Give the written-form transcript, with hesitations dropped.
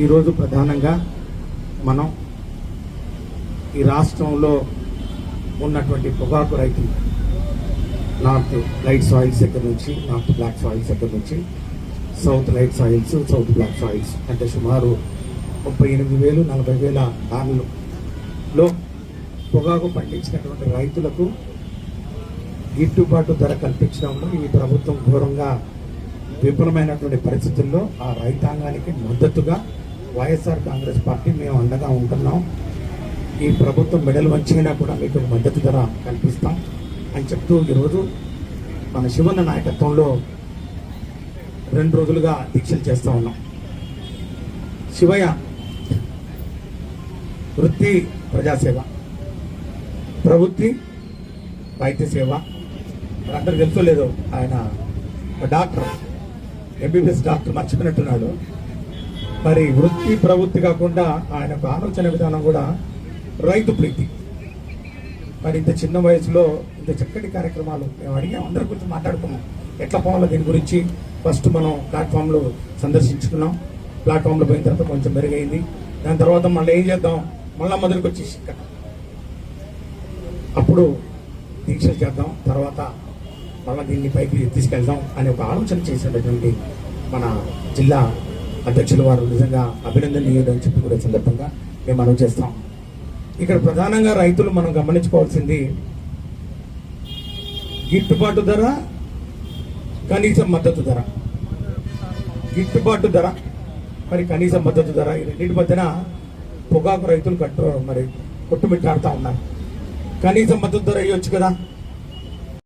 ఈరోజు ప్రధానంగా మనం ఈ రాష్ట్రంలో ఉన్నటువంటి పొగాకు రైతులు నార్త్ లైట్ సాయిల్స్ దగ్గర నుంచి, నార్త్ బ్లాక్ సాయిల్స్ దగ్గర నుంచి south light soils, south black soils అంటే సుమారు 38,000 40,000 టన్నులలో పొగాకు పండించినటువంటి రైతులకు గిట్టుబాటు ధర కల్పించడంలో ఈ ప్రభుత్వం ఘోరంగా విఫలమైనటువంటి పరిస్థితుల్లో ఆ రైతాంగానికి మద్దతుగా వైఎస్ఆర్ కాంగ్రెస్ పార్టీ మేము అండగా ఉంటున్నాం. ఈ ప్రభుత్వం మెడలు వంచినా కూడా మీకు మద్దతు ధర కల్పిస్తాం అని చెప్తూ ఈరోజు మన శివన్న నాయకత్వంలో 2 రోజులుగా దీక్షలు చేస్తూ ఉన్నాం. శివయ్య వృత్తి ప్రజాసేవ, ప్రవృత్తి వైద్య సేవ. అందరూ తెలుసో లేదో ఆయన డాక్టర్, ఎంబీబీఎస్ డాక్టర్, మర్చిపోయినట్టున్నాడు. మరి వృత్తి ప్రవృత్తి కాకుండా ఆయన ఆలోచన విధానం కూడా రైతు ప్రీతి. మరి ఇంత చిన్న వయసులో ఇంత చక్కటి కార్యక్రమాలు మేము అడిగాం, అందరి గురించి మాట్లాడుకున్నాం ఎట్లా పోవాలో దీని గురించి. ఫస్ట్ మనం ప్లాట్ఫామ్లో సందర్శించుకున్నాం. ప్లాట్ఫామ్లో పోయిన తర్వాత కొంచెం మెరుగైంది. దాని తర్వాత మళ్ళీ ఏం చేద్దాం, మళ్ళీ మొదలుకు వచ్చేసి అప్పుడు దీక్షలు చేద్దాం, తర్వాత మళ్ళీ దీన్ని పైకి తీసుకెళ్దాం అనే ఒక ఆలోచన చేసినటువంటి మన జిల్లా అధ్యక్షుల వారు నిజంగా అభినందనీయుడు అని చెప్పి కూడా సందర్భంగా మేము మనం చేస్తాం. ఇక్కడ ప్రధానంగా రైతులు మనం గమనించుకోవాల్సింది గిట్టుబాటు ధర, కనీస మద్దతు ధర. గిట్టుబాటు ధర మరి కనీస మద్దతు ధర, ఈ రెండింటి మధ్యన పొగాకు రైతులు కొట్టుమిట్టాడుతూ ఉన్నారు. కనీస మద్దతు ధర ఇవ్వచ్చు కదా,